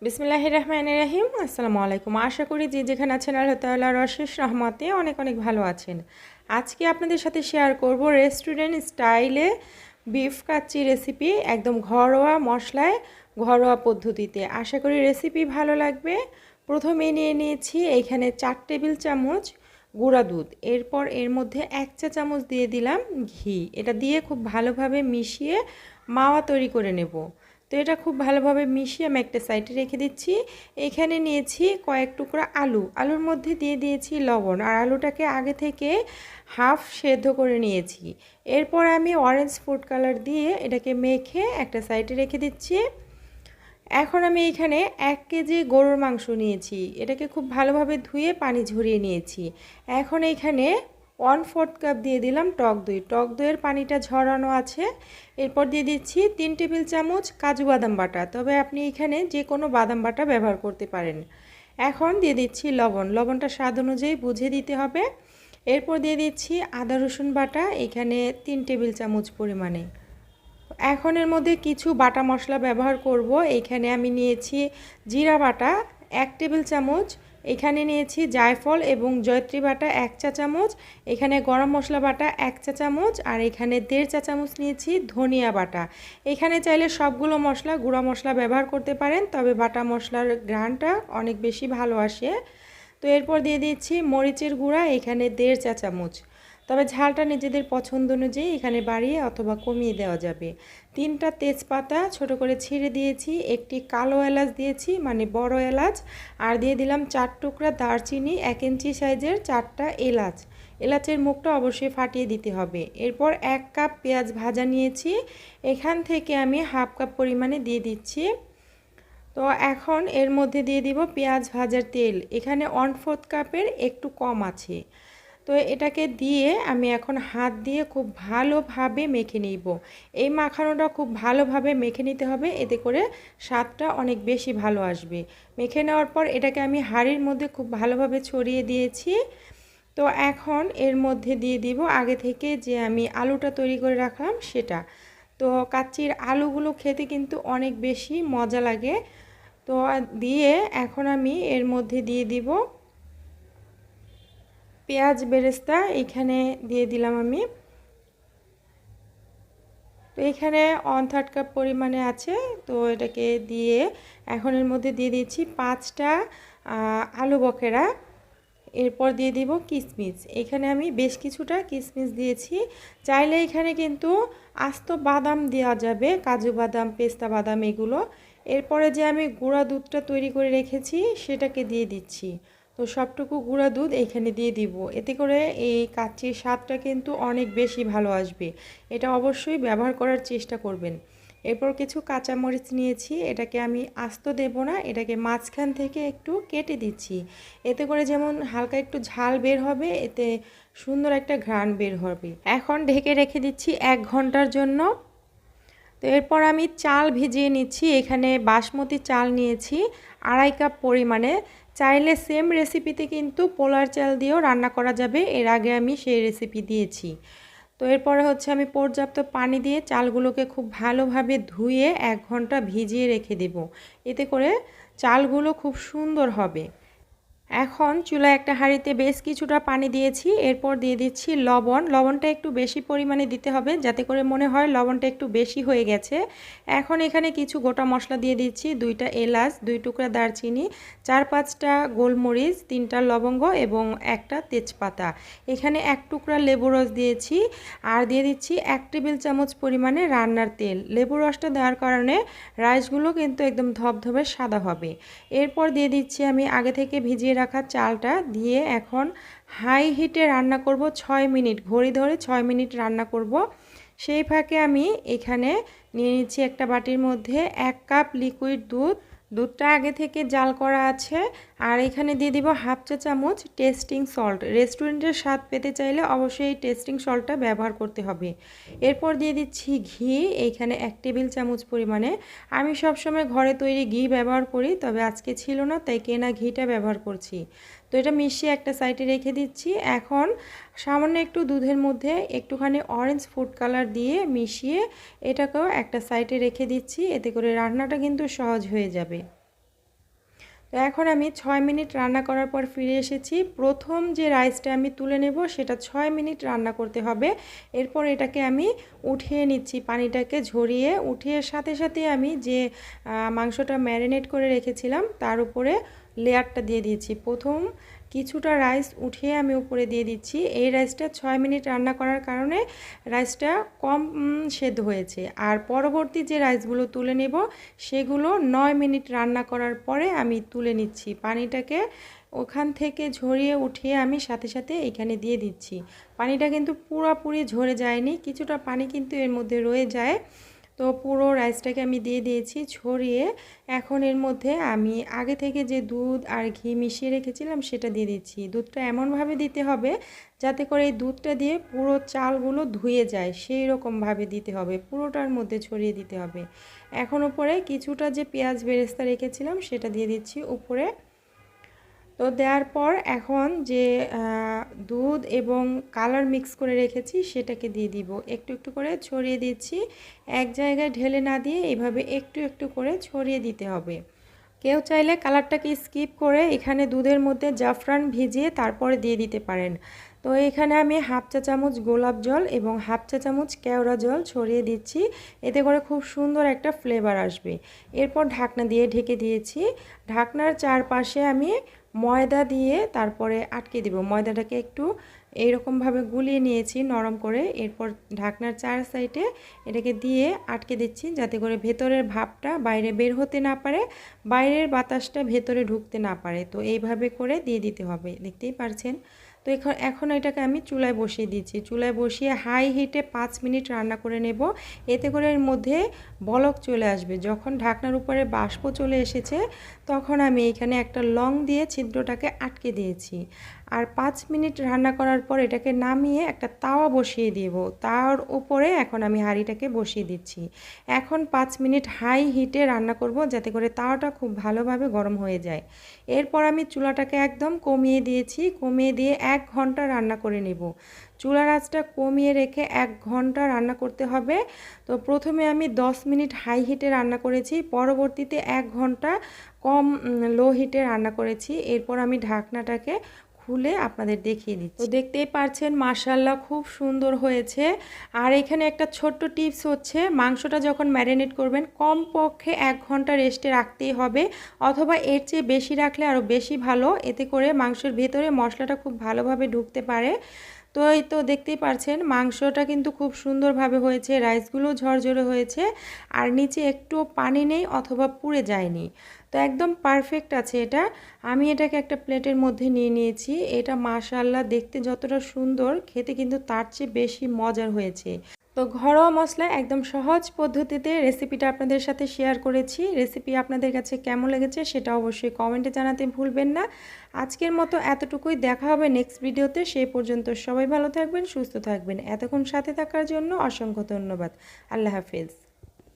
বিসমিল্লাহির রহমানির রহিম। আসসালামু আলাইকুম। আশা করি যে যেখানে আছেন আল্লাহ তাআলার অশেষ রহমতে অনেক অনেক ভালো আছেন। আজকে আপনাদের সাথে শেয়ার করব রেস্টুরেন্ট স্টাইলে বিফ কাচ্চি রেসিপি, একদম ঘরোয়া মশলায় ঘরোয়া পদ্ধতিতে। আশা করি রেসিপি ভালো লাগবে। প্রথমে নিয়ে নিয়েছি এইখানে 4 টেবিল চামচ গুঁড়া দুধ, এরপর এর মধ্যে 1 চা চামচ দিয়ে দিলাম ঘি। এটা দিয়ে খুব ভালোভাবে মিশিয়ে মাওয়া তৈরি করে নেব। তো এটা খুব ভালোভাবে মিশিয়ে আমি একটা সাইডে রেখে দিচ্ছি। এখানে নিয়েছি কয়েক টুকরা আলু, আলুর মধ্যে দিয়ে দিয়েছি লবণ, আর আলুটাকে আগে থেকে হাফ সেদ্ধ করে নিয়েছি। এরপর আমি অরেঞ্জ ফুড কালার দিয়ে এটাকে মেখে একটা সাইডে রেখে দিচ্ছি। এখন আমি এখানে 1 কেজি গরুর মাংস নিয়েছি, এটাকে খুব ভালোভাবে ধুয়ে পানি ঝরিয়ে নিয়েছি। এখন এখানে 1/4 কাপ দিয়ে দিলাম টক দই, টক দইয়ের পানিটা ঝরানো আছে। এরপর দিয়ে দিচ্ছি 3 টেবিল চামচ কাজু বাদাম বাটা, তবে আপনি এখানে যে কোনো বাদাম বাটা ব্যবহার করতে পারেন। এখন দিয়ে দিচ্ছি লবণ, লবণটা স্বাদ অনুযায়ী বুঝে দিতে হবে। এরপর দিয়ে দিচ্ছি আদা রসুন বাটা, এখানে 3 টেবিল চামচ পরিমাণে। এখন এর মধ্যে কিছু বাটা মশলা ব্যবহার করব। এখানে আমি নিয়েছি জিরা বাটা 1 টেবিল চামচ, এখানে নিয়েছি জায়ফল এবং জয়ত্রী বাটা 1 চা চামচ, এখানে গরম মশলা বাটা 1 চা চামচ, আর এখানে 1.5 চা চামচ নিয়েছি ধনিয়া বাটা। এখানে চাইলে সবগুলো মশলা গুঁড়া মশলা ব্যবহার করতে পারেন, তবে বাটা মশলার ঘ্রাণটা অনেক বেশি ভালো আসে। তো এরপর দিয়ে দিচ্ছি মরিচের গুঁড়া, এখানে 1.5 চা চামচ, তবে ঝালটা নিজেদের পছন্দ অনুযায়ী এখানে বাড়িয়ে অথবা কমিয়ে দেওয়া যাবে। 3টা তেজপাতা ছোট করে ছিঁড়ে দিয়েছি, একটি কালো এলাচ দিয়েছি মানে বড় এলাচ, আর দিয়ে দিলাম 4 টুকরা দারচিনি, 1 ইঞ্চি সাইজের 4টা এলাচ। এলাচের মুখটা অবশ্যই ফাটিয়ে দিতে হবে। এরপর 1 কাপ পেঁয়াজ ভাজা নিয়েছি, এখান থেকে আমি হাফ কাপ পরিমাণে দিয়ে দিচ্ছি। তো এখন এর মধ্যে দিয়ে দিব পেঁয়াজ ভাজার তেল, এখানে 1/4 কাপের একটু কম আছে। তো এটাকে দিয়ে আমি এখন হাত দিয়ে খুব ভালোভাবে মেখে নিব। এই মাখানোটা খুব ভালোভাবে মেখে নিতে হবে, এতে করে স্বাদটা অনেক বেশি ভালো আসবে। মেখে নেওয়ার পর এটাকে আমি হাঁড়ির মধ্যে খুব ভালোভাবে ছড়িয়ে দিয়েছি। তো এখন এর মধ্যে দিয়ে দিব আগে থেকে যে আমি আলুটা তৈরি করে রাখলাম সেটা। তো কাচ্চির আলুগুলো খেতে কিন্তু অনেক বেশি মজা লাগে। তো দিয়ে এখন আমি এর মধ্যে দিয়ে দিব পেঁয়াজ বেরেস্তা, এখানে দিয়ে দিলাম আমি। তো এখানে 1/3 কাপ পরিমাণে আছে। তো এটাকে দিয়ে এখন এর মধ্যে দিয়ে দিচ্ছি 5টা আলু বখেরা। এরপর দিয়ে দিব কিশমিশ, এখানে আমি বেশ কিছুটা কিশমিশ দিয়েছি। চাইলে এখানে কিন্তু আস্ত বাদাম দেওয়া যাবে, কাজু বাদাম পেস্তা বাদাম এগুলো। এরপরে যে আমি গুঁড়া দুধটা তৈরি করে রেখেছি সেটাকে দিয়ে দিচ্ছি। তো সবটুকু গুঁড়া দুধ এখানে দিয়ে দিব, এতে করে এই কাচ্চির স্বাদটা কিন্তু অনেক বেশি ভালো আসবে। এটা অবশ্যই ব্যবহার করার চেষ্টা করবেন। এরপর কিছু কাঁচামরিচ নিয়েছি, এটাকে আমি আস্ত দেব না, এটাকে মাঝখান থেকে একটু কেটে দিচ্ছি। এতে করে যেমন হালকা একটু ঝাল বের হবে, এতে সুন্দর একটা ঘ্রাণ বের হবে। এখন ঢেকে রেখে দিচ্ছি 1 ঘন্টার জন্য। তো এরপর আমি চাল ভিজিয়ে নিচ্ছি, এখানে বাসমতি চাল নিয়েছি 2.5 কাপ পরিমাণে। চাইলে সেম রেসিপিতে কিন্তু পোলার চাল দিয়েও রান্না করা যাবে, এর আগে আমি সেই রেসিপি দিয়েছি। তো এরপরে হচ্ছে আমি পর্যাপ্ত পানি দিয়ে চালগুলোকে খুব ভালোভাবে ধুয়ে 1 ঘন্টা ভিজিয়ে রেখে দেব, এতে করে চালগুলো খুব সুন্দর হবে। এখন চুলায় একটা হাঁড়িতে বেশ কিছুটা পানি দিয়েছি, এরপর দিয়ে দিচ্ছি লবণ। লবণটা একটু বেশি পরিমাণে দিতে হবে, যাতে করে মনে হয় লবণটা একটু বেশি হয়ে গেছে। এখন এখানে কিছু গোটা মশলা দিয়ে দিচ্ছি, 2টা এলাচ, 2 টুকরা দারচিনি, 4-5টা গোলমরিচ, 3টা লবঙ্গ এবং একটা তেজপাতা। এখানে 1 টুকরা লেবু রস দিয়েছি, আর দিয়ে দিচ্ছি 1 টেবিল চামচ পরিমাণে রান্নার তেল। লেবু রসটা দেওয়ার কারণে রাইসগুলো কিন্তু একদম ধবধবে সাদা হবে। এরপর দিয়ে দিচ্ছি আমি আগে থেকে ভিজিয়ে রাখা চালটা, দিয়ে এখন হাই হিটে রান্না করব 6 মিনিট, ঘড়ি ধরে 6 মিনিট রান্না করব। সেই ফাঁকে আমি এখানে নিয়ে নিচ্ছি একটা বাটির মধ্যে 1 কাপ লিকুইড দুধ, দুধটা আগে থেকে জাল করা আছে। আর এখানে দিয়ে দিব হাফ চা চামচ টেস্টিং সল্ট, রেস্টুরেন্টের স্বাদ পেতে চাইলে অবশ্যই এই টেস্টিং সল্টটা ব্যবহার করতে হবে। এরপর দিয়ে দিচ্ছি ঘি, এইখানে 1 টেবিল চামচ পরিমাণে। আমি সবসময় ঘরে তৈরি ঘি ব্যবহার করি, তবে আজকে ছিল না তাই কেনা ঘিটা ব্যবহার করছি। তো এটা মিশিয়ে একটা সাইডে রেখে দিচ্ছি। এখন সামান্য একটু দুধের মধ্যে একটুখানি অরেঞ্জ ফুড কালার দিয়ে মিশিয়ে এটাকেও একটা সাইডে রেখে দিচ্ছি, এতে করে রান্নাটা কিন্তু সহজ হয়ে যাবে। তো এখন আমি 6 মিনিট রান্না করার পর ফিরে এসেছি। প্রথম যে রাইসটা আমি তুলে নেব সেটা 6 মিনিট রান্না করতে হবে। এরপর এটাকে আমি উঠিয়ে নিচ্ছি, পানিটাকে ঝরিয়ে উঠিয়ে সাথে সাথে আমি যে মাংসটা ম্যারিনেট করে রেখেছিলাম তার উপরে লেয়ারটা দিয়ে দিয়েছি। প্রথম কিছুটা রাইস উঠিয়ে আমি উপরে দিয়ে দিচ্ছি। এই রাইসটা 6 মিনিট রান্না করার কারণে রাইসটা কম সেদ্ধ হয়েছে। আর পরবর্তী যে রাইসগুলো তুলে নেব সেগুলো 9 মিনিট রান্না করার পরে আমি তুলে নিচ্ছি। পানিটাকে ওখান থেকে ঝরিয়ে উঠিয়ে আমি সাথে সাথে এখানে দিয়ে দিচ্ছি। পানিটা কিন্তু পুরোপুরি ঝরে যায়নি, কিছুটা পানি কিন্তু এর মধ্যে রয়ে যায়। তো পুরো রাইসটাকে আমি দিয়ে দিয়েছি ছড়িয়ে। এখন এর মধ্যে আমি আগে থেকে যে দুধ আর ঘি মিশিয়ে রেখেছিলাম সেটা দিয়ে দিচ্ছি। দুধটা এমনভাবে দিতে হবে যাতে করে এই দুধটা দিয়ে পুরো চালগুলো ধুয়ে যায়, সেই রকমভাবে দিতে হবে, পুরোটার মধ্যে ছড়িয়ে দিতে হবে। এখন উপরে কিছুটা যে পেঁয়াজ বেরেস্তা রেখেছিলাম সেটা দিয়ে দিচ্ছি উপরে। তো দেওয়ার পর এখন যে দুধ এবং কালার মিক্স করে রেখেছি সেটাকে দিয়ে দিব। একটু একটু করে ছড়িয়ে দিচ্ছি, এক জায়গায় ঢেলে না দিয়ে এইভাবে একটু একটু করে ছড়িয়ে দিতে হবে। কেউ চাইলে কালারটাকে স্কিপ করে এখানে দুধের মধ্যে জাফরান ভিজিয়ে তারপরে দিয়ে দিতে পারেন। তো এখানে আমি হাফ চা চামচ গোলাপ জল এবং হাফ চা চামচ কেওড়া জল ছড়িয়ে দিচ্ছি, এতে করে খুব সুন্দর একটা ফ্লেভার আসবে। এরপর ঢাকনা দিয়ে ঢেকে দিয়েছি। ঢাকনার চারপাশে আমি ময়দা দিয়ে তারপরে আটকে দেব। ময়দাটাকে একটু এইরকমভাবে গুলিয়ে নিয়েছি নরম করে। এরপর ঢাকনার চার সাইডে এটাকে দিয়ে আটকে দিচ্ছি যাতে করে ভেতরের ভাপটা বাইরে বের হতে না পারে, বাইরের বাতাসটা ভেতরে ঢুকতে না পারে। তো এইভাবে করে দিয়ে দিতে হবে, দেখতেই পারছেন। তো এখন এটাকে আমি চুলায় বসিয়ে দিচ্ছি। চুলায় বসিয়ে হাই হিটে 5 মিনিট রান্না করে নেব। এতে করে এর মধ্যে বলক চলে আসবে। যখন ঢাকনার উপরে বাষ্প চলে এসেছে তখন আমি এখানে একটা লং দিয়ে ছিদ্রটাকে আটকে দিয়েছি। আর 5 মিনিট রান্না করার পর এটাকে নামিয়ে একটা তাওয়া বসিয়ে দেব। তার উপরে এখন আমি হাঁড়িটাকে বসিয়ে দিচ্ছি। এখন 5 মিনিট হাই হিটে রান্না করব যাতে করে তাওয়াটা খুব ভালোভাবে গরম হয়ে যায়। এরপর আমি চুলাটাকে একদম কমিয়ে দিয়েছি, কমিয়ে দিয়ে 1 ঘন্টা রান্না করে নেব। চুলার আঁচটা কমিয়ে রেখে 1 ঘন্টা রান্না করতে হবে। তো প্রথমে আমি 10 মিনিট হাই হিটে রান্না করেছি, পরবর্তীতে 1 ঘন্টা কম লো হিটে রান্না করেছি। এরপর আমি ঢাকনাটাকে খুলে আপনাদের দেখিয়ে দিচ্ছি। তো দেখতেই পারছেন মাশাআল্লাহ খুব সুন্দর হয়েছে। আর এখানে একটা ছোট্ট টিপস হচ্ছে, মাংসটা যখন ম্যারিনেট করবেন কমপক্ষে 1 ঘন্টা রেস্টে রাখতেই হবে, অথবা এর চেয়ে বেশি রাখলে আরও বেশি ভালো। এতে করে মাংসের ভেতরে মশলাটা খুব ভালোভাবে ঢুকতে পারে। তো এই তো দেখতেই পারছেন মাংসটা কিন্তু খুব সুন্দরভাবে হয়েছে, রাইসগুলো ঝরঝরে হয়েছে, আর নিচে একটু পানি নেই অথবা পুড়ে যায়নি। তো একদম পারফেক্ট আছে এটা। আমি এটাকে একটা প্লেটের মধ্যে নিয়ে নিয়েছি। এটা মাশাআল্লাহ দেখতে যতটা সুন্দর, খেতে কিন্তু তার চেয়ে বেশি মজার হয়েছে। তো ঘরোয়া মশলায় একদম সহজ পদ্ধতিতে রেসিপিটা আপনাদের সাথে শেয়ার করেছি। রেসিপি আপনাদের কাছে কেমন লেগেছে সেটা অবশ্যই কমেন্টে জানাতে ভুলবেন না। আজকের মতো এতটুকুই, দেখা হবে নেক্সট ভিডিওতে। সেই পর্যন্ত সবাই ভালো থাকবেন, সুস্থ থাকবেন। এতক্ষণ সাথে থাকার জন্য অসংখ্য ধন্যবাদ। আল্লাহ হাফেজ।